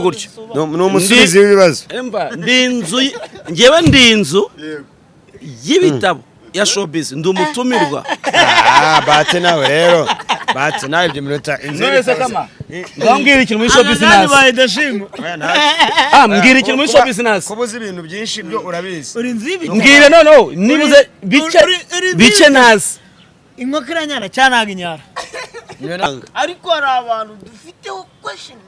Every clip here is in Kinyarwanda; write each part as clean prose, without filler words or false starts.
gutyo no umusubizi w'ibibazo emba ndi inzu y'ibitabo ya showbiz ndi umutumirwa bate nawe rero bate nawe ibyo minota none kama ngambwira ikintu muri showbiz nazi baye dashimo mbwira ikintu muri showbiz nazi kubuza ibintu byinshi byo urabizi uri nzibi mbwira no nibuze bice nazi inkokera nyara cyanaga inyara ariko hari abantu dufite question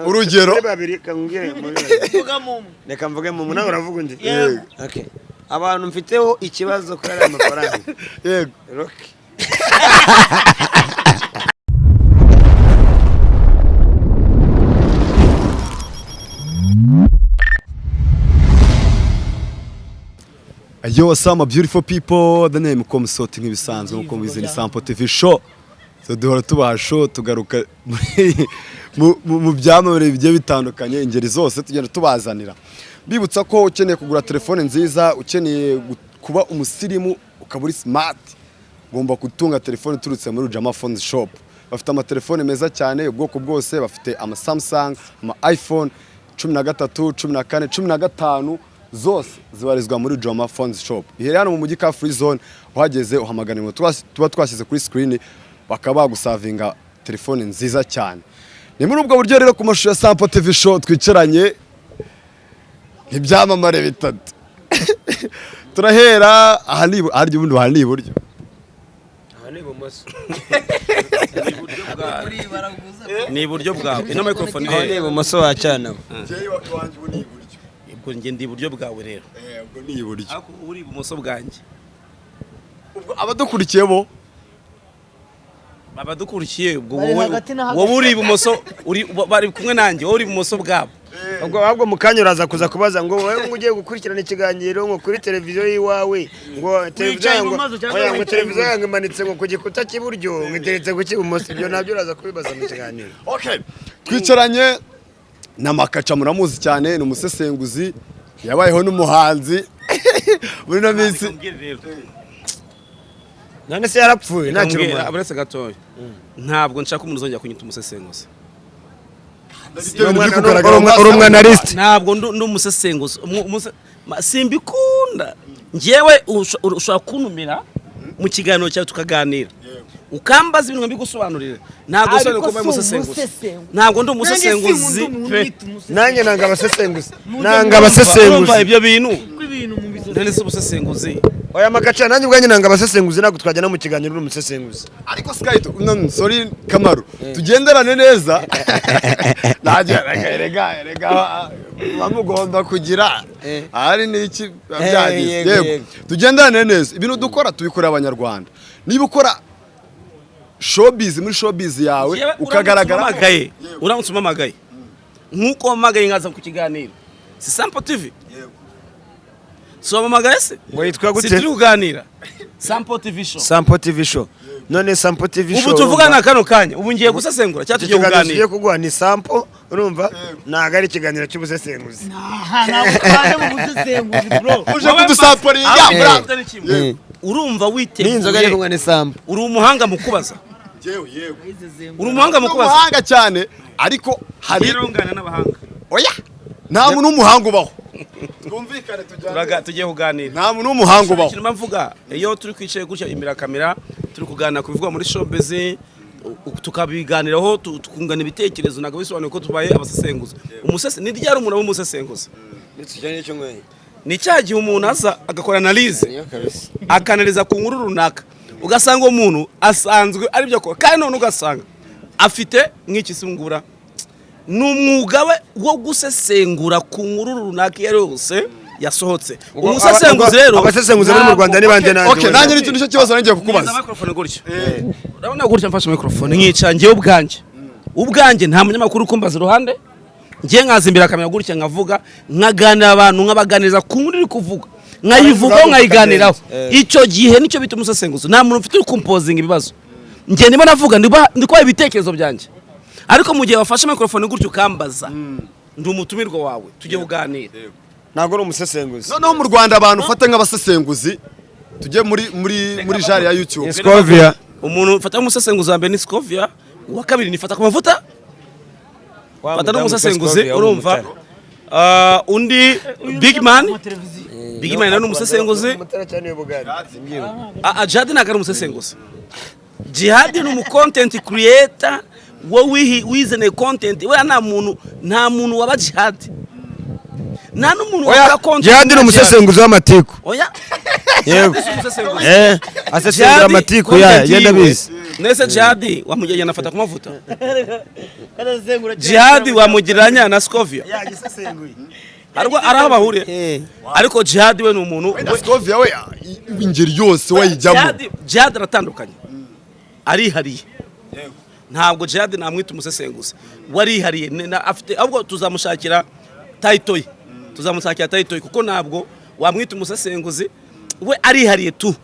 urugero babiri kangire vuga mu reka mvuge mu nawe uravuga undi okay abantu mfiteho ikibazo kuri aya mafaranga yego roki Yo, what's up, my beautiful people? The name comes sorting nk'ibisanzwe nkuko mubizi ni Sampo TV show. So duhora tubaha show tugaruka mu byamamare bigiye bitandukanye ingeri zose tugenda tubazanira. Bibutsa ko ukeneye kugura telefone nziza, ukeneye kuba umusirimu ukaburi smart, ugomba gutunga telefone turutse muri Jama Phone Shop. Bafite ama telefone meza cyane ubwoko bwose, bafite ama Samsung, ama iPhone 13, 14, 15 zose zibarizwa muri Jama Phone Shop. Ihere hano mu mujyi ka Free Zone uhageze uhamaganirwa tuba twashyize kuri screen bakaba gusavinga telefone nziza cyane. Ni muri ubwo buryo rero ku mashusho ya Sampo TV show twicaranye ibyamamare bitatu. Turahera ahari ubundi bahari iburyo. ni iburyo bwawe ino microphone ni ibumoso wacana ubwo nge ndi iburyo bwawe rero ubwo ni iburyo ako uri ibumoso bwanjye ubwo abadukurikiye bo abadukurikiye ubwo wowe uri ibumoso bari kumwe nanjye wowe uri ibumoso bwabo ubwo ahubwo mukanya uraza kuza kubaza ngo wowe ugiye gukurikirana ikiganiro ngo kuri televiziyo yiwawe ngo televiziyo yangu imanitse ngo ku gikuta cy'iburyo ngiteretse ku cy'ibumoso ibyo nabyo uraza kubibaza mu kiganiro. Okay, twicaranye na Makaca muramuzi cyane ni umusesenguzi yabayeho n'umuhanzi muri no minsi none se yarapfuye nta kintu aburetse gatoya ntabwo nshaka umuntu uzongera kunyita umusesenguzi umwanalist ntabwo ndi umusesenguzi simbikunda ngewe ushobora kuntumira mu kiganiro cyawe tukaganira ukambaza ibintu mbigusobanurira ntabwo usone ko mbaye umusesenguzi ntabwo ndi umusesenguzi nanjye nanga abasesenguzi ibyo bintu none se umusesenguzi oya Makaca nanjye ubwanjye nanga abasesenguzi ntabwo twajyana mu kiganiro n'umusesenguzi ariko Skyto sorry Kamaro tugenderane neza rega bamugomba kugira ari n'iki byagize yego tugenderane neza ibintu dukora tubikorera abanyarwanda niba ukora showbiz muri showbiz yawe ukagaragara uramutse umamagaye nkuko wamagaye nkaza ku kiganiro si Sampo TV so wamagaye se ngo yitwa gute turi kuganira Sampo TV show none Sampo TV show ubu tuvugana kano kanya ubu ngiye gusesengura cyangwa tugiye kuganira tugiye kugwa ni Sampo urumva naga ari ikiganiro cy'ubusesenguzi ntabwo mu busesenguzi bro uje kudusaporinga urumva witeguye n'inzoga ari kumwe ni Sampo uri umuhanga mu kubaza uri umuhanga mu kubaza umuhanga cyane ariko hari irongana n'abahanga oya nta muntu w'umuhanga ubaho twumvikane tugiye kuganira nta muntu w'umuhanga ubaho ikintu mvuga iyo turi kwicaye gutya imbere kamera turi kuganira ku bivugwa muri showbiz tukabiganiraho tukungana ibitekerezo ntabwo bisobanuye ko tubaye abasesenguzi ni ryari umuntu w'umusesenguzi ni cya gihe umuntu aza agakora analize akanaliza ku nkuru runaka ugasanga uwo muntu asanzwe ari byo akora kandi none ugasanga afite nk'iki singura n'umwuga we wo gusesengura ku nkuru runaka iyo yose yasohotse umusesenguzi rero abasesenguzi bari mu Rwanda ni bande nanjye okay nanjye n'icyo nicyo kibazo nanjye kukubaza microphone gutyo urabona gutya mfashe microphone nkicangiye ubwanjye nta munyamakuru kumbaza iruhande ngiye nkazimbira kamera gutya nkavuga nkaganira abantu nkabaganiriza ku nkuru iri kuvuga nkayivuga nkayiganiraho icyo gihe nicyo bita umusesenguzi nta muntu ufite composing ibibazo ngiye ndimo navuga ndiko ibitekerezo byanjye ariko mu gihe wafashe microphone gutyo ukambaza ndi umutumirwa wawe tujye kuganira ntabwo ari umusesenguzi noneho mu Rwanda abantu ufata nk'abasesenguzi tujye muri jari ya YouTube Scovia umuntu ufata nk'umusesenguzi wa mbere ni Scovia uwa kabiri nifata ku mavuta fata n'umusesenguzi urumva undi big man nawe ni umusesenguzi Jihad ntabwo ari umusesenguzi Jihad ni umu content creator wowe wizane content we nta muntu waba Jihad nta n'umuntu waba content Jihad ni umusesenguzi w'amatiku yego asesengura amatiku yenda bizi nese Jihad wamujyanye nafata ku mavuta Jihad wamugiranya na Scovia araho bahuriye ariko Jihad we ni umuntu Scovia we ingeri yose wayijyamo Jihad aratandukanye arihariye ntabwo Jihad namwita umusesenguzi warihariye afite ahubwo tuzamushakira title kuko ntabwo wamwita umusesenguzi we arihariye tu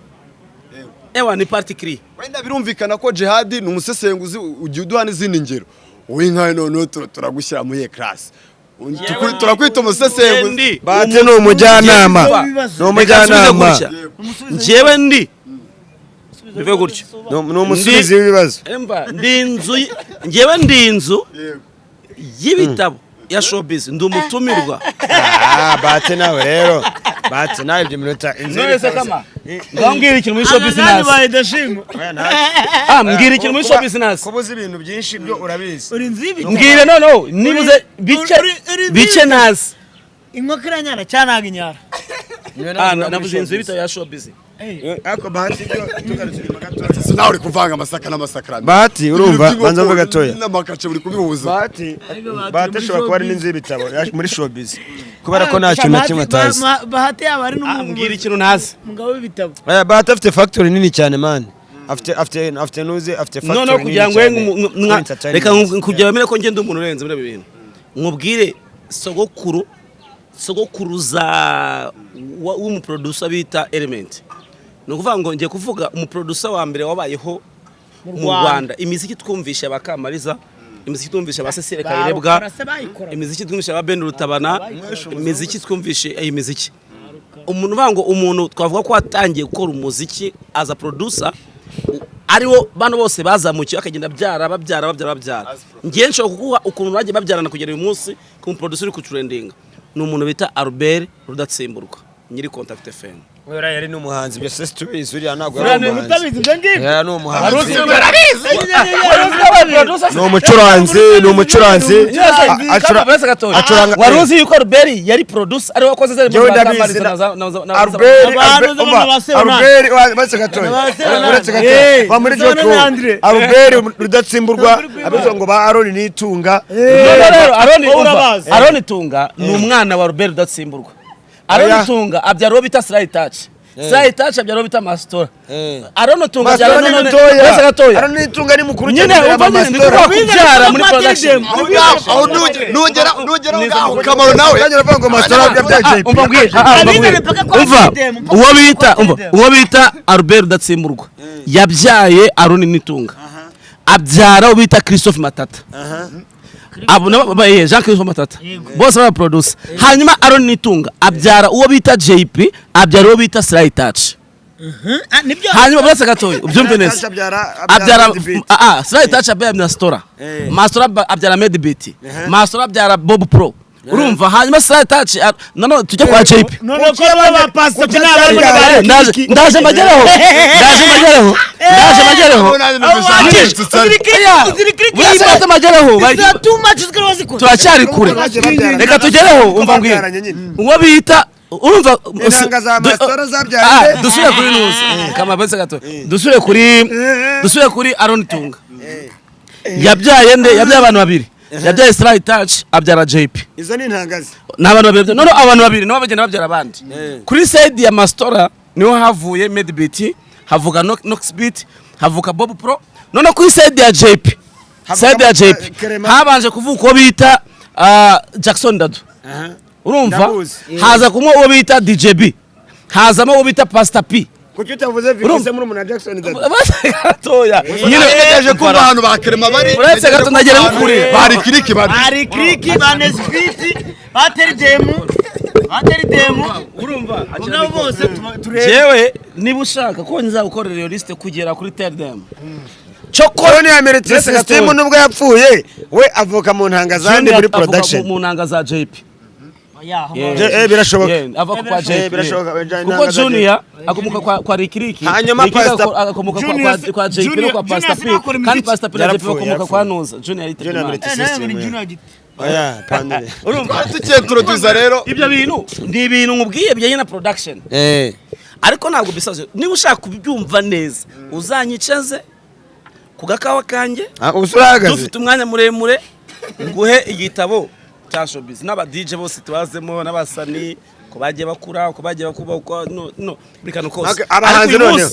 ewa ni particular wenda birumvikana ko Jihad ni umusesenguzi ugiye uduha n'izindi ngero we nkawe none turagushyira muri class turakwita umusesenguzi bate ni umujyanama njyewe ndi bive gutyo ni umusubizi w'ibibazo njyewe ndi inzu y'ibitabo ya showbiz ndi umutumirwa bate nawe rero bate nawe ibyo minota none kama ngambwira ikintu muri showbiz mbwira ikintu muri showbiz kubuza ibintu byinshi byo urabizi mbwire nibuze bice nazi inkoko iranyara cyanaga inyara navuze inzu y'ibitabo ya showbiz ako bahati byo tugarutse inyuma gato nawe uri kuvanga amasaka n'amasakarani bahati urumva banza mvuga gatoya na Makaca buri kubihuza bahati ashobora kuba ari n'inzu y'ibitabo muri showbiz kubera ko nta kintu na kimwe atazi bahati yaba ari mbwira ikintu nazi umugabo w'ibitabo bahati afite factory nini cyane man afite nuze afite factory no kugira ngo reka kugira bamere ko ngende umuntu urenze muri ibintu nkubwire sogokuruza w'umuproducer bita Element no kuvuga ngo ngiye kuvuga umuproducer wa mbere wabayeho mu Rwanda imiziki twumvisha abakamariza imiziki twumvisha abasesere kayirebwa imiziki twumvisha ababende rutabana imiziki twumvishe imiziki umuntu vango umuntu twavuga ko atangiye gukora umuziki as a producer ariwo bano bose bazamukiye akagenda babyara ngiye nshobora kuguha ukuntu bagiye babyarana kugera uyu munsi ku producer uri ku trending ni umuntu bita Albert Rudatsimburwa nyiri Contact FM wera yari n'umuhanzi byo stories uriya ntabwo ari umuhanzi ya ni umuhanzi ni umucuranzi acuranga waruzi yuko Albert yari producer ari wakoze zari mu Albert Rudatsimburwa abizo ngo ba Aaron nitunga Aaron Tunga ni umwana wa Albert Rudatsimburwa Aaron Tunga abyaro bita Slide Touch abyaro bita Mastora Aaron Tunga abyaro none bese gatoya Aaron Tunga ni mukuru nyine umva kubyara muri production nugera ngaho Kamaro nawe yavuga ngo Mastora byabyaje uwo bita Albert Rudatsimburwa yabyaye Aaron Nitunga abyara bita Christophe Matata abo nabaye Jean Christophe Matata bose ba producer hanyuma Aaron Nitunga abyara uwo bita JP abyara uwo bita Slide Touch hanyuma bose gatoya ubyumve neza abyara Slide Touch abyara Mastora abyara Medbeat Mastora abyara Bob Pro urumva hanyuma Slide Touch nano tujya kwa JP ndaje mageraho turacyari kure reka tugereho umva mbwira uwo bita urumva dusubire kuri nusa kama bese gato dusubire kuri Aaron Tunga yabyaye abantu babiri yabyaye Slide Touch abyara JP izo ni ntangazi n'abantu babiri none abantu babiri nabo bagenda babyara abandi kuri side ya Mastora niho havuye Medbeat havuga Noxbeat havuka Bob Pro none kuri side ya JP habanje kuvuka uwo bita Jackson Dadu urumva haza kumwe uwo bita DJB hazamo uwo bita Pastor P kuki utavuze Vicky muri umuntu Jackson Dadu gatoya nyine yaje kumva ahantu bakrema bari uretse gato ndagera gukure bari kiriki banescript bateridemu urumva abo bose turebe jewe niba ushaka ko nza gukorera iyo liste kugera kuri teridemu John yameretse system nubwo yapfuye we avuka mu ntanga zandi muri production mu ntanga za JP birashoboka ava kwa JP birashoboka kuko Junior akomuka kwa Rikiriki hanyuma akomuka kwa JP no kwa Pastor P kandi Pastor P na JP akomuka kwa Nuza Junior yameretse system oya pandere urumva tugiye turoduza rero ibyo bintu ndi ibintu nkubwiye bijyanye na production ariko ntabwo bisaze niba ushaka kubyumva neza uzanyicaze ku gakawa kanjye dufite umwanya muremure nguhe igitabo cya showbiz n'aba DJ bose tubazemo n'abasani ko bagiye bakura ko bagiye bakuba no bikano kose abahanzi noneho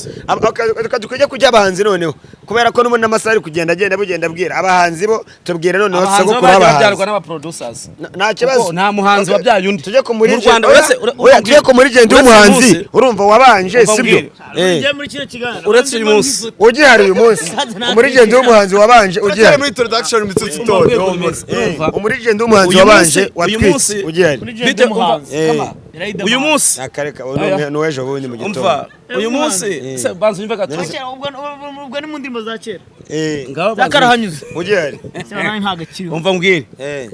tukajya kujya abahanzi noneho kubera ko n'umuntu n'amasari kugenda agenda bugenda bwira abahanzi bo tubwire noneho sego kuri abahanzi n'aba producers nta kibazo nta muhanzi wabyaye undi tujye ko muri Rwanda tujye ko muri genda umuhanzi urumva wabanje sibyo muri kino kiganiro uretse uyu munsi ugihari uyu munsi muri genda umuhanzi wabanje ugihari muri introduction Mitsutsu todo muri genda umuhanzi wabanje watwitse ugihari uyu munsi akareka n'uwejo bundi mu gitondo uyu munsi banza unyumve gato ubwo ni mu ndimo za kera ngabo zakarahanyuze ugihari umva mbwire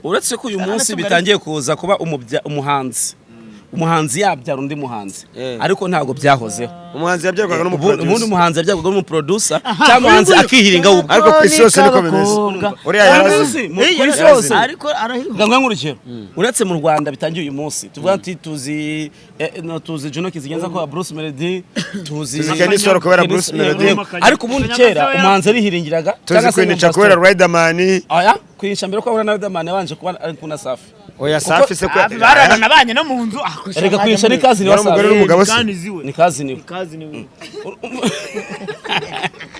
uretse ko uyu munsi bitangiye kuza kuba umuhanzi yabyara undi muhanzi ariko ntabwo byahozeho umuhanzi yabyarwaga n'umuproducer ubundi umuhanzi yabyarwaga n'umuproducer cyangwa umuhanzi akihiringa ubwo ariko ku isi yose niko bimeze uriya yarazi ku isi yose ariko arahiga nganga nk'urugero uretse mu Rwanda bitangiye uyu munsi tuvuga ati tuzi Juno Kizigenza ko Bruce Melody tuzi Kenisoro kubera Bruce Melody ariko ubundi kera umuhanzi arihiringiraga cyangwa se kwinica kubera Riderman aya kwinisha mbere ko abura na Riderman yabanje kuba ari kuna Safi oya Safi se ko barana banye no mu nzu reka kwinisha ni kazi ni umugore n'umugabo se ni kazi ni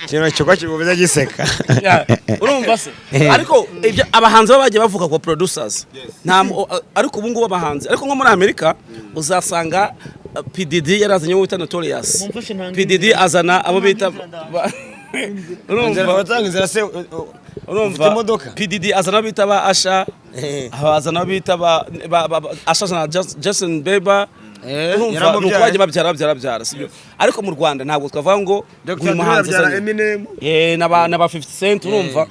kino cyo kibuza giseka urumva se ariko abahanzi babagiye bavuga ko producers nta ariko ubu ngubu abahanzi ariko nko muri Amerika uzasanga PDD yarazanye wita Notorious PDD azana abo bita urumva batanga inzira se urumva PDD azana bita ba Asha azana bita ba Asha na Justin Bieber nuko bagiye babyara sibyo ariko mu Rwanda ntabwo twavuga ngo uyu muhanzi n'aba 50 Cent urumva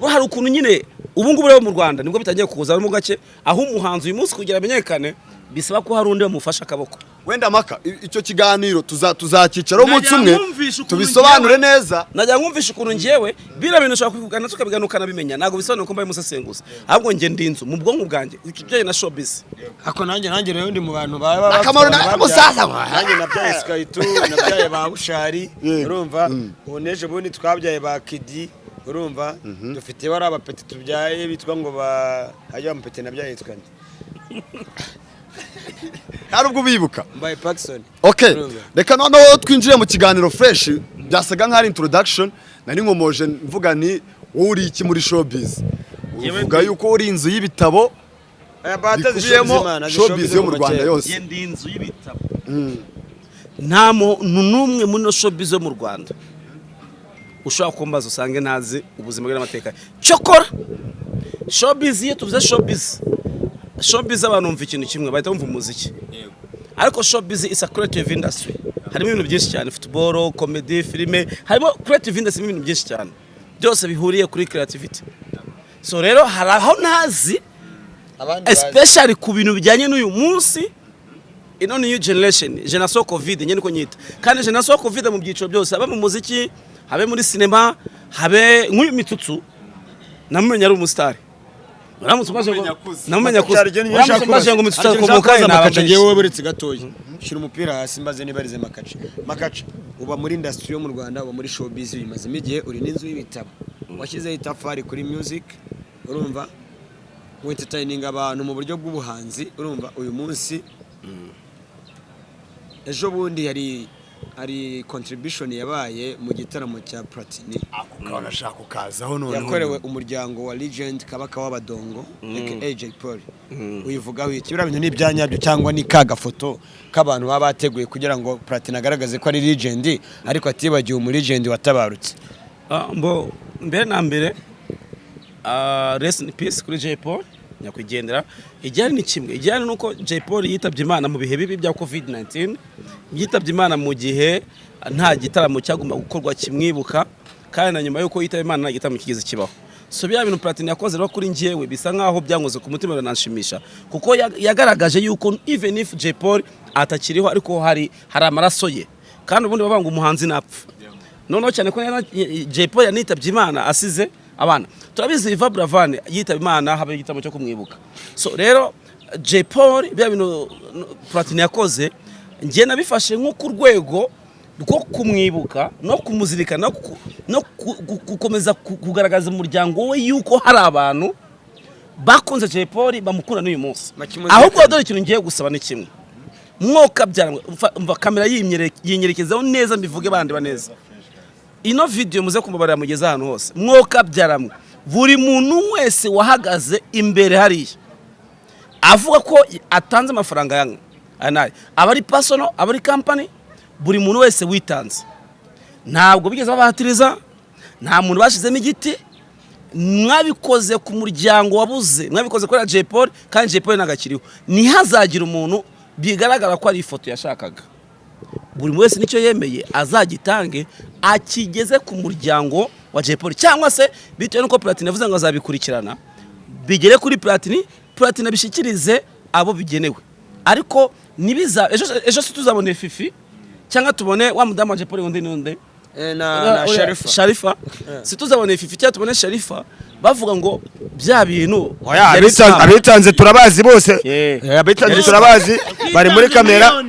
hari ukuntu nyine ubu ngubu rero mu Rwanda nibwo bitangiye kuza mu gake aho umuhanzi uyu munsi kugira amenyekane bisaba ko hari undi wamufasha akaboko wenda Maka icyo kiganiro tuzakicaraho umunsi umwe tubisobanure neza najya nkumvisha ukuntu ngiyewe bira bintu ushaka kuvugana tukabiganukana bimenya ntabwo bisobanuye ko mbaye musesenguza ahubwo nge ndinzu mu bwonko bwanjye ikijyanye na showbiz ako nanjye rero ndi mu bantu baba Kamaro na musaza nanjye nabyaye Skytu nabyaye ba Bushari urumva uneje bundi twabyaye ba Kidi urumva dufite wari abapeti tubyaye bitwa ngo hajya amapeti nabyaye yitwa hari ubwo bibuka by Paxson okay reka noneho twinjire mu kiganiro fresh byasaga nk'ari introduction nari nkomoje mvuga ni wowe uri iki muri showbiz uvuga yuko uri inzu y'ibitabo showbiz yo mu Rwanda yose ndi inzu y'ibitabo nta muntu n'umwe muri showbiz yo mu Rwanda ushobora kumbaza usange ntazi ubuzima bw'amateka cyokora showbiz iyo tuvuze showbiz abantu bumva ikintu kimwe bahita bumva umuziki ariko showbiz is a creative industry harimo ibintu byinshi cyane football comedy filime harimo creative industry ibintu byinshi cyane byose bihuriye kuri creativity so rero haraho nazi especially ku bintu bijyanye n'uyu munsi ino new generation covid nyine ko nyita kandi generation covid mu byiciro byose aba mu muziki habe muri cinema habe nk'uyu Mitsutsu namumenya ari umustar namumenya kuza ngo Mitsutsu akomoka Makaca ngewe buretse gatoyi shira umupira hasi mbaze nibarize Makaca uba muri industry yo mu Rwanda uba muri showbiz bimaze igihe uri n'inzu y'ibitabo washyizeho itafari kuri music urumva entertaining abantu mu buryo bw'ubuhanzi urumva uyu munsi ejo bundi hari contribution yabaye mu gitaramo cya Platini akukabona shaka ukazaho none yakorewe umuryango wa Legend Kabaka w'Abadongo AJ Paul uyivugaho iki bira bintu n'ibyanyabyo cyangwa ni kaga foto k'abantu baba bateguye kugira ngo Platini agaragaze ko ari Legend ariko atibagiye umu Legend watabarutse mbo mbere na mbere rest in peace kuri J Paul nyakwigendera ijyane ni kimwe ijyane nuko J Paul yitabye Imana mu bihe bibi bya COVID-19 yitabye Imana mu gihe nta gitaramo cyagomba gukorwa kimwibuka kandi na nyuma yuko yitaba Imana nta gitaramo kigeze kibaho. So bya bintu Platini yakoze rero kuri njyewe bisa nkaho byankoze ku mutima bananshimisha kuko yagaragaje yuko even if J Paul atakiriho ariko hari amaraso ye kandi ubundi babanga umuhanzi napfa noneho cyane ko J Paul yanitabye Imana asize abana. Turabizi Iva Bravane yitaba Imana habe igitamo cyo kumwibuka. So rero J Paul bya bintu Platini yakoze ngiye nabifashe nko ku rwego rwo kumwibuka no kumuzirikana no gukomeza kugaragaza umuryango we yuko hari abantu bakunze J Paul bamukunda n'uyu munsi. Ahubwo dore ikintu ngiye gusaba ni kimwe mwoka byaramwe umva kamera yinyerekezaho neza mbivuge bandi baneza. Ino video muze kumbabarira mugeza hano hose mwoka byaramwe buri muntu wese wahagaze imbere hariya avuga ko atanze amafaranga yange anaye abari personal abari company buri muntu wese witanze ntabwo bigeze babatiriza nta muntu bashizemo igiti mwabikoze ku muryango wabuze mwabikoze kuri J Paul kandi J Paul nagakiriho nihazagira umuntu bigaragara ko ari ifoto yashakaga buri wese nicyo yemeye azagitange akigeze ku muryango wa J Paul cyangwa se bitewe nuko Platini yavuze ngo azabikurikirana bigere kuri Platini bishikirize abo bigenewe ariko nibiza ejo tuzabone Fifi cyangwa tubone wa mudamu wa J Paul nde na Sharifa situzabone Fifi cyangwa tubone Sharifa bavuga ngo bya bintu abitanze turabazi bose abitanze turabazi bari muri kamera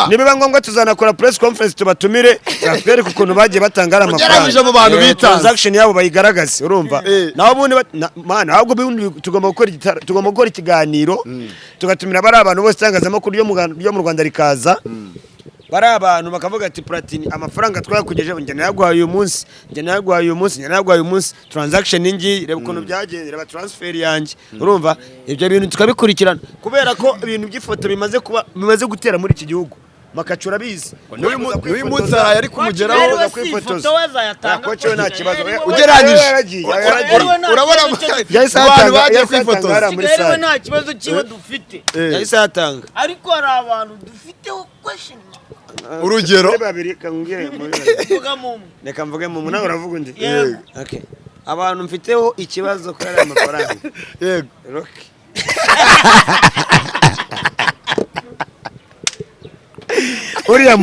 nibiba ngombwa tuzanakora press conference tubatumire bakwereka ukuntu bagiye batanga amafaranga mu bantu bitanze transaction yabo bayigaragaze urumva naho bundi mana ahubwo tugomba gukora ikiganiro tugatumira bari abantu bose tangazamakuru yo mu Rwanda rikaza bari abantu bakavuga ati Platini amafaranga twayakugejeje njye nayaguhaye uyu munsi transaction ingi reba ukuntu byagenze reba transfer yanjye urumva ibyo bintu tukabikurikirana kubera ko ibintu by'ifoto bimaze gutera muri iki gihugu Makaca urabizi n'uyu munsi yari kumugeraho kwifotoza wazayatanga ko cyo nta kibazo ugeranyije urabona abantu bagiye kwifotoza rero nta kibazo kiba dufite yahise yatanga ariko hari abantu dufiteho question urugero reka mvuge mu nawe uravuga undi okay abantu mfiteho ikibazo kuri aya mafaranga yego Rocky uriya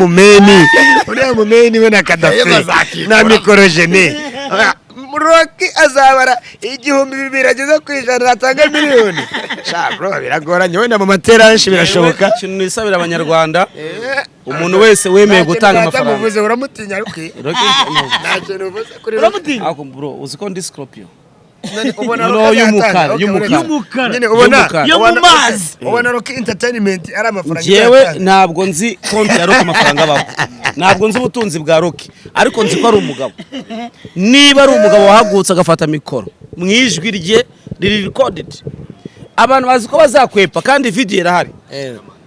mumeni we na Kadafi na mikorojene Rocky azabara 2,200 ageze ku ijana atanga miliyoni bro biragoranye wenda mu materanshi birashoboka ikintu nisabira abanyarwanda umuntu wese wemeye gutanga amafaranga muvuze uramutinya Rocky nta kintu uvuze kuri uramutinya ako bro uziko ndi Scorpio ubona y'umukara yo mu mazi ubona Rocky entertainment ari amafaranga jewe ntabwo nzi konti ya Rocky amafaranga babo ntabwo nzi ubutunzi bwa Rocky ariko nzi ko ari umugabo niba ari umugabo wahagutse agafata mikoro mwijwi rye riri recorded abantu bazi ko bazakwepa kandi video irahari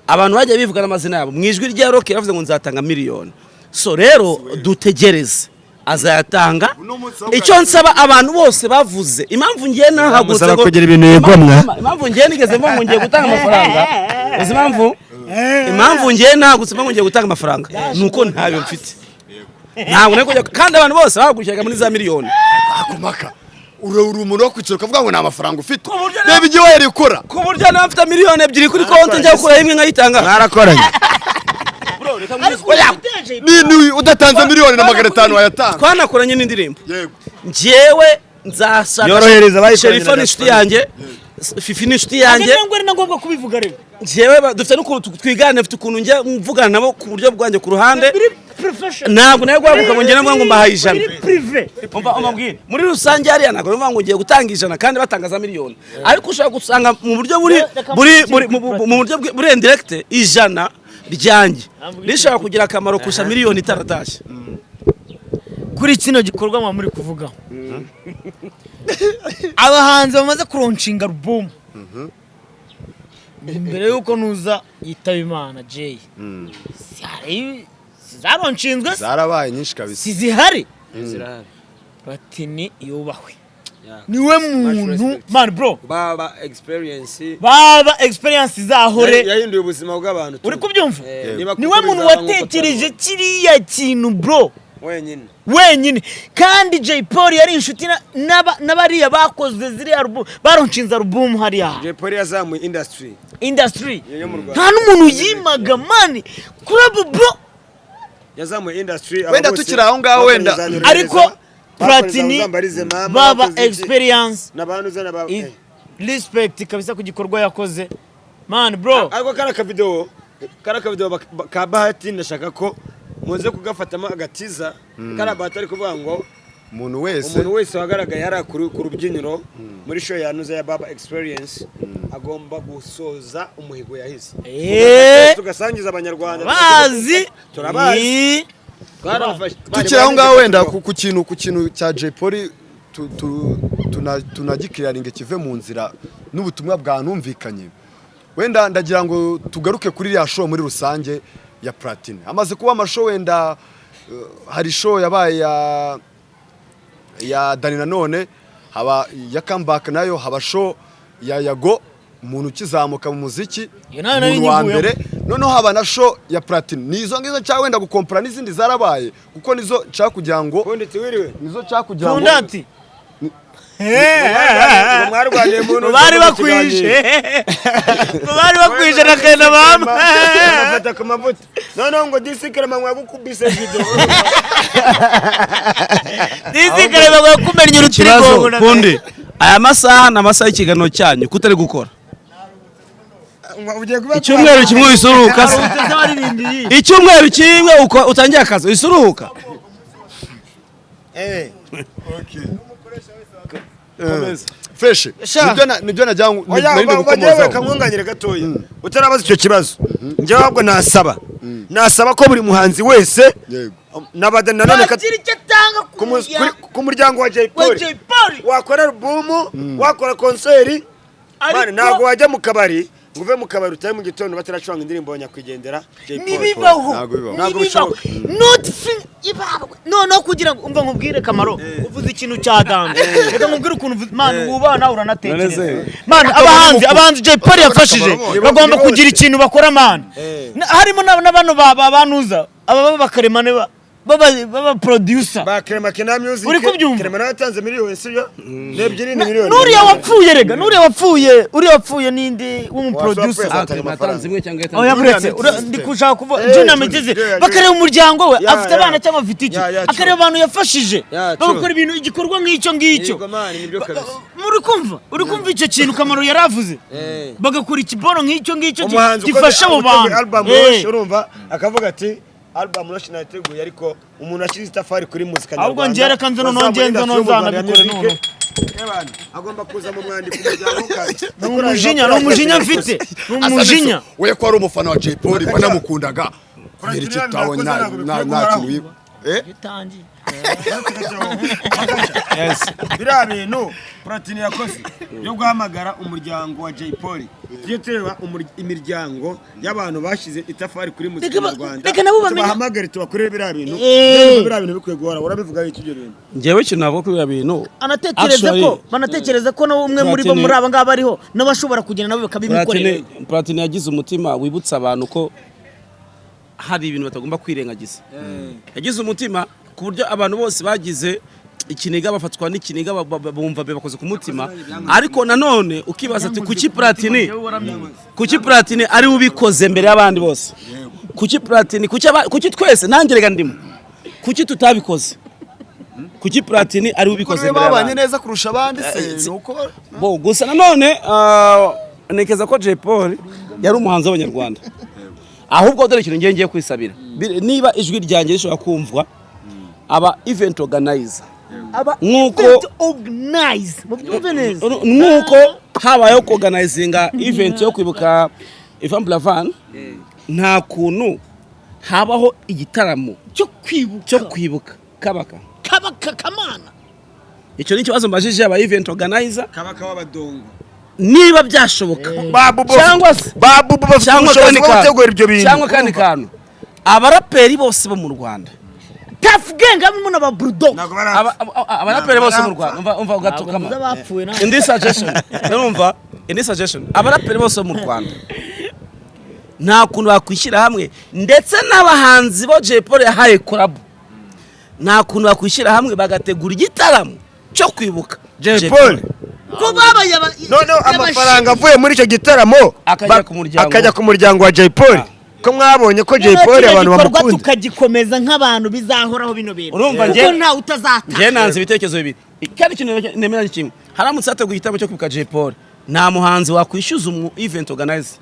abantu bajya bivugana amazina yabo mwijwi rya Rocky yavuze ngo nzatanga miliyoni so rero dutegereze azayatanga icyo nsaba abantu bose bavuze impamvu ngiye nahagutse ngo kugira ibintu yegomwa impamvu ngiye nigeze mvuga ngiye gutanga amafaranga uzi impamvu ngiye nahagutse mvuga ngiye gutanga amafaranga nuko ntayo mfite ntabwo nako kandi abantu bose bahagurikiraga muri za miliyoni akomaka uri umuntu wo kwicara ukavuga ngo nta mafaranga ufite reba igihe wari ukora ku buryo nawe mfite miliyoni 2 kuri konti njya gukora imwe nkayitanga mwarakoranye ni udatanze miliyoni na 500 wayatanga twanakoranye n'indirimbo yego njyewe nzashaka yorohereza abayikoranye Sherifa ni inshuti yanjye Fifi ni inshuti yanjye ngo ari ngombwa kubivuga rero njyewe dufite n'ukuntu twigana dufite ukuntu njya mvugana nabo ku buryo bwanjye ku ruhande ntabwo nayo guhaguruka ngo ngende ngo mbahaye 100 umva muri rusange hariya ntabwo mvuga ngo ugiye gutanga 100 kandi batanga za miliyoni ariko ushaka gusanga mu buryo mu buryo buri indirect 100 ryanjye rishaka kugira akamaro kurusha miliyoni itaratashye kuri kino gikorwa muri kuvugaho abahanzi bamaze kuronshinga album mbere yuko nuza yitaba Imana Jay zaronshinzwe zarabaye nyinshi kabisa sizihari Platini yubahwe niwe muntu man bro baba experience zahore yahinduye ubuzima bw'abantu uri kubyumva niwe muntu watekereje kiriya kintu bro wenyine kandi Jay Polly yari inshuti n'abariya bakoze ziri album baronshinza album hariya Jay Polly yazamuye industry nta n'umuntu yimaga mani club bro yazamuye industry wenda tukira aho ngaho wenda ariko Platini baba experience n'abantu zana baba respect kabisa ku gikorwa yakoze man bro ariko kana video ka Bahati ndashaka ko muze kugafatamo agatiza kana Bahati ari kuvuga ngo umuntu wese wagaragaye yari ku rubyiniro muri show yanuza ya Baba Experience agomba gusoza umuhigo yahize tugasangiza abanyarwanda bazi turabazi tukira aho ngaho wenda ku kintu cya Jay Polly tunagikiraringe kive mu nzira n'ubutumwa bwanumvikanye wenda ndagira ngo tugaruke kuri ya show muri rusange ya Platini amaze kuba amashow wenda hari show yabaye ya Dani nanone haba ya comeback nayo haba show ya Yago umuntu ukizamuka mu muziki umuntu wa mbere noneho haba na show ya Platini nizo ngizo cya wenda gukompara n'izindi zarabaye kuko nizo cya kugira ngo nizo cya kugira ngo bari bakwije na kenda mama afata ku mavuta none ngo disikere manywa gukubise video disikere manywa kumenya urutirigo kundi aya masaha n'amasaha y'ikiganiro cyanyu kutari gukora icyumweru kimwe wisuruhuka icyumweru kimwe utangiye akazi wisuruhuka fresh nibyo najyangu nibyo gukomoza kamwunganyire gatoya utarabaza icyo kibazo njye ahubwo nasaba ko buri muhanzi wese nabadani nanone ku muryango wa Jay Polly wakora album wakora concert bane ntabwo wajya mu kabari nguve mu kabari utaye mu gitondo bataracuranga indirimbo nyakwigendera Jay Polly nibibaho not free ibabwe no kugira ngo umva nkubwire Kamaro uvuze ikintu cya dance reka nkubwire ukuntu man ubana uranatekereza man abahanzi Jay Polly yafashije bagomba kugira ikintu bakora man harimo n'abantu babanuza aba bakaremane baba producer ba Krema Kina Music uri kubyumva Krema natanze miliyoni sibyo nebyiri ni miliyoni nuriya wapfuye nindi w'umu producer atanze imwe cyangwa yatanze yaburetse ndikushaka kuvuga Junior Muteza bakareba umuryango we afite abana cyangwa afite iki akareba abantu yafashije bakora ibintu igikorwa nk'icyo muri kumva icyo kintu Kamaro yaravuze bagakora ikiboro nk'icyo gifasha abo bantu urumva akavuga ati album national yateguye ariko umuntu ashize itafari kuri muzika ahubwo njyere kanze nongenza nonzana bikore none agomba kuza mu mwandiko umujinya mfite umujinya we ko ari umufana wa Jay Polly banamukundaga kubera icyo tabona nta kintu gitangiye biriya bintu Platini yakoze yo guhamagara umuryango wa Jay Polly tugiye tureba imiryango y'abantu bashize itafari kuri muzika mu Rwanda bahamagara tubakorere biriya bintu bikwiye guhora urabivuga iki ibyo bintu njyewe cyo nabo kubira bintu banatekereza ko no umwe muri bo muri aba ngaba ariho n'abashobora kugenda nabo bakabimukorera Platini yagize umutima wibutsa abantu ko hari ibintu batagomba kwirengagiza yagize umutima ku buryo abantu bose bagize ikiniga bafatwa n'ikiniga bumva bakoze ku mutima ariko nanone ukibaza ati kuki Platini ari ubikoze mbere y'abandi bose kuki Platini kuki twese nangerega ndimo kuki tutabikoze kuki Platini ari ubikoze mbere y'abandi neza kurusha abandi se nuko bo gusa nanone nekeza ko Jay Polly yari umuhanzi w'abanyarwanda ahubwo dore ikintu ngiye kwisabira niba ijwi ryanjye rishobora kumvwa aba event organizer nkuko habayeho organizinga event yo kwibuka Ivan Blavan nta kuntu habaho igitaramo cyo kwibuka kabaka kamana icyo ni ikibazo mbajije aba event organizer kabaka w'abadongo niba byashoboka cyangwa kandi kantu abaraperi bose bo mu Rwanda Tough gang amwe n'aba Bulldog abaraperi bose mu Rwanda umva ugatukama indi suggestion abaraperi bose mu Rwanda nta kuntu bakwishyira hamwe ndetse n'abahanzi bo Jay Polly yahaye collab nta kuntu bakwishyira hamwe bagategura igitaramo cyo kwibuka Jay Paul ko babaye none amafaranga avuye muri icyo gitaramo akajya ku muryango wa Jay Paul ko mwabonye ko Jay Paul abantu bamukunda tukagikomeza nk'abantu bizahoraho bino bintu urumva ko nta utazata nje nanze ibitekerezo bibiri kandi ikintu nemera kimwe haramutse hateguye igitaramo cyo kwibuka Jay Paul nta muhanzi wakwishyuza event organizer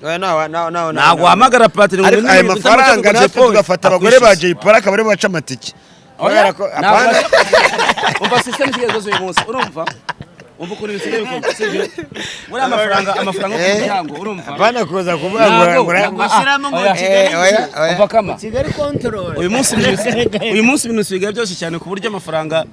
ntabwo wahamagara platini ariko ayo mafaranga natwe tugafata abagore ba Jay Paul akaba aribo baca amatike umva system kigezo uyu munsi urumva umva kuri bisigaye bikomeye sibyo muri amafaranga y'umuryango urumva bana kuza kuvuga umva kama Kigali control uyu munsi ibintu bisigaye byose cyane ku buryo amafaranga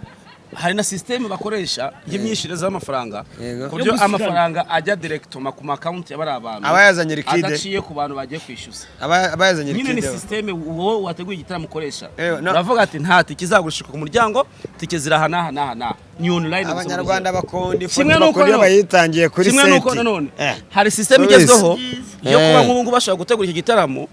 hari na system bakoresha y'imyishire z'amafaranga ku buryo amafaranga ajya directement ku account y'abari abantu abayazanye liquide adaciye ku bantu bagiye kwishyuza abayazanye liquide nyine ni system wowe wateguye igitaramo ukoresha uravuga ati nta tikizagurishika ku muryango tikezira hana ni online abanyarwanda bakondi ifoto bayitangiye kuri site kimwe nuko none hari system igezweho yo kuba nk'ubu bashaka gutegura iki gitaramo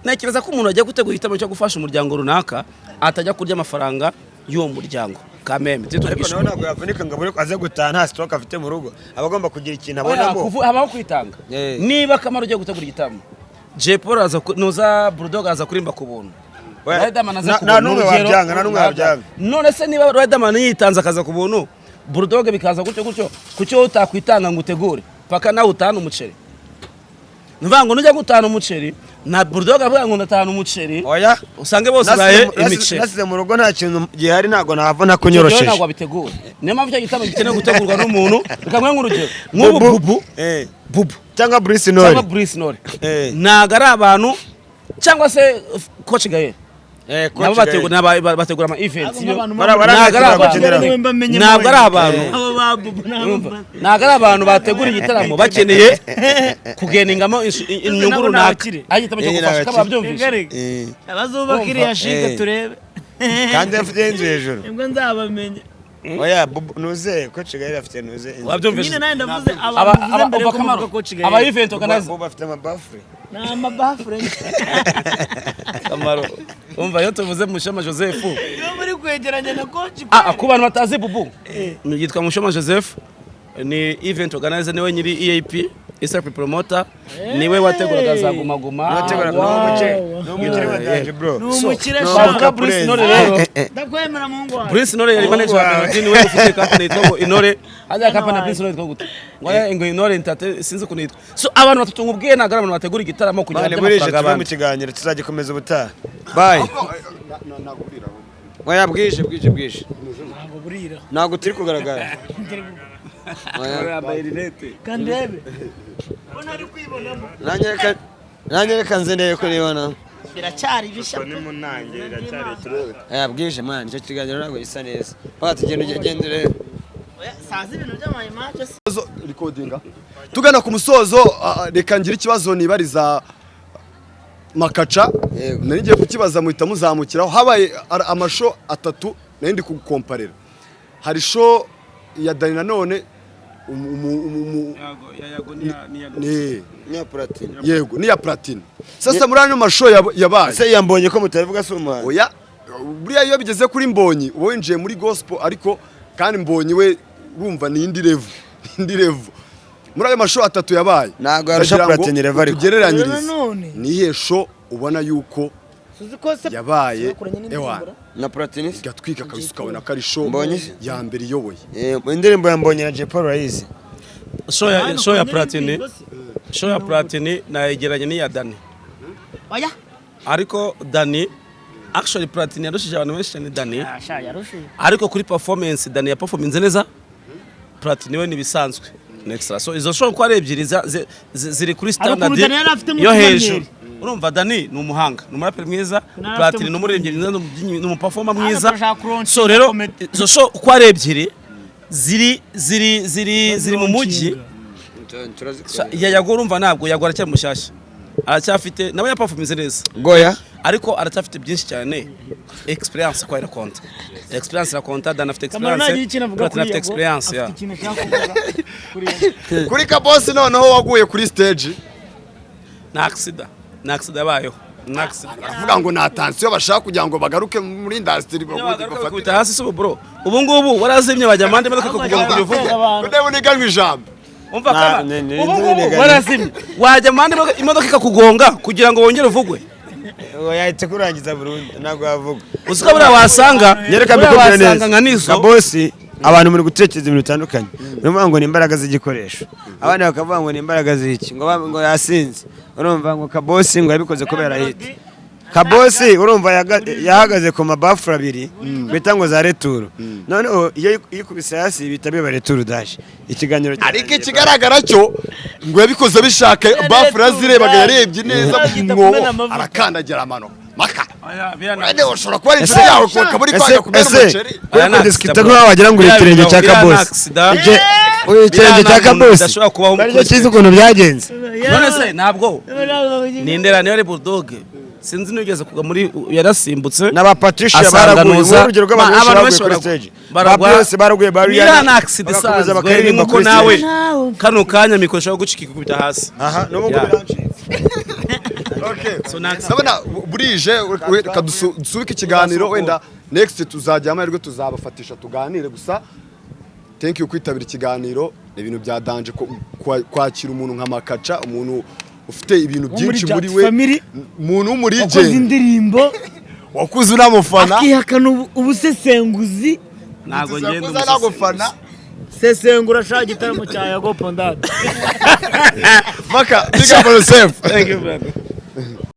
nekereza ko umuntu agiye gutegura igitaramo cyo gufasha umuryango runaka atajya kurya amafaranga y'uwo muryango kameme ariko nawe ntabwo yavunika ngo aze gutaha nta stock afite mu rugo abagomba kugira ikintu abonamo habaho kwitanga niba Kamaro ugiye gutegura igitaramo Jay Paul aza nuza Bulldog aza kurimba ku buntu nta numwe wabyanga none se niba Riderman yitanze akaza ku buntu Bulldog bikaza gutyo kucyo utakwitanga ngo utegure paka nawe utana umuceri nvango nujya gutana umuceri na Bulldog avuga ngo ndatana umuceri oya usange bose baye imice nasize mu rugo nta kintu gihari nago nava nakunyorosheje ntabwo bitegura niyo mpamvu cyo gitabo gikeneye gutegurwa n'umuntu bikamwe nk'urugero nk'ubu bubu cyangwa Bruce Nori ntago ari abantu cyangwa se Coach Gaye nabo bategura ama events ntabwo ari abantu bategura igitaramo bakeneye kugeningamo inyungu runaka agitamo cyo gufasha kababyumvisha abazubaka iriya shike turebe kandi afite inzu hejuru nibwo nzabamenye oya nuze Coach Gaye afite nuze wabyumvisha nyine nawe ndavuze abavuze mbere ko muvuga Coach Gaye aba event organizer bo bafite amabafure na bafure Kamaro umva yo tuvuze Mushema Joseph yo muri kwegeranya na Coach ku bantu batazi bubu yitwa Mushema Joseph ni event organizer niwe nyiri EAP Isaac promoter niwe wateguraga za guma wategura n'umukire wadaje bro n'umukire shaka Bruce Nore rero ndakwemera mungu wawe Bruce Nore yari manager wa Melody niwe ufite company yitwa Inore ajya company Bruce Nore yitwa gute ngo Inore entertain sinzi kunitwa so abantu batatu ngubwiye nagara abantu bategura igitaramo kugira ngo amafaranga mu kiganiro tuzagikomeza ubutaha bye oya bwije ntabwo burira ntabwo turi kugaragara kandebe ubona ari kwibonamo nanjye reka nzendeye kuribona biracyari bisha ni munange biracyari turebe bwije man icyo kiganiro ntabwo gisa neza paka tugenda ugendere sazi ibintu by'amayimaje recordinga tugana ku musozo reka ngira ikibazo nibariza Makaca nari ngiye kukibaza muhita muzamukiraho habaye amasho atatu nari ndi kukomparira hari show ya Dani nanone yego ni ya platine sasa muri ano masho yabaye se yambonye ko mutavuga se umuhanzi oya buriya iyo bigeze kuri Mbonyi uwo winjiye muri gospel ariko kandi Mbonyi we urumva ni indi level muri ayo masho atatu yabaye ntago yarusha platine level ariko tugereranyirize ni ihesho ubona yuko yabaye ewana na platine gatwika kabisa ukabona ko ari show ya mbere iyoboye indirimbo yambonye na Jay Paul Rayizi show ya platine nayegeranye ni ya Dani oya ariko Dani actually platine yarushije abantu benshi ni Dani ariko kuri performance Dani ya performance neza platine we nibisanzwe extra so izo show ko ari ebyiri ziri kuri standard yo hejuru urumva Dani ni umuhanga ni umuraperi mwiza platine ni umuririmbyi mwiza ni umuperformer mwiza so rero izo show ko ari ebyiri ziri mu mujyi yago urumva ntabwo yagora cyane mushashya aracyafite nawe ya performance neza goya ariko aracyafite byinshi cyane experience kwa irakonta experience irakonta Dani afite experience ya kuri Kabosi noneho waguye kuri stage na accident yabayeho avuga ngo nta tansiyo bashaka kugira ngo bagaruke muri industry bakubita hasi se bro ubu ngubu warazimye bajya amande imodoka kugonga kugira uvuge ndebe niganwe ijambo umva kama ubu ngubu warazimye wajya amande imodoka ikakugonga kugira ngo wongere uvugwe yahita kurangiza burundu ntabwo yavuga usika buriya wasanga nyereka mbikubwira neza nka neza nizo kabosi abantu muri gutekereza ibintu bitandukanye urumva ngo ni imbaraga z'igikoresho abandi bakavuga ngo ni imbaraga z'iki ngo yasinze urumva ngo kabosi ngo yabikoze kubera hiti kabosi urumva yahagaze ku mabafure abiri bita ngo za returu noneho iyo ikubise hasi bita biba returu dashi ikiganiro ariko ikigaragara cyo ngo yabikoze bishaka bafure zirebaga yarebye neza ngo arakandagira amano maka ane ushobora kuba ari inzira yawe kuko muri kwanga kumena umuceri kuri diskita nk'aho wagira ngo uri ikirenge cya kabosi ikirenge cya kabosi aricyo kizi ukuntu byagenze none se ntabwo nindera niyo ari bulldog sinzi nigeze kuga muri yarasimbutse n'aba Patricia baraguye urugero rw'abantu benshi kuri stage bose baraguye bakakomeza bakaririmba kuri nawe kano kanya mikosha gucika kubita hasi aha no mugo biranci okay so nabona burije kadusubika ikiganiro wenda next tuzajya amahirwe tuzabafatisha tuganire gusa thank you kwitabira ikiganiro ibintu bya danje kwakira umuntu nka Makaca umuntu ufite ibintu byinshi muri we umuntu w'umurigende wakoze indirimbo wakuze unamufana akihakana ubusesenguzi ntago ngende umusefana sesengura shaka igitaramo cya Yago Pondade Maka big up on yourself thank you brother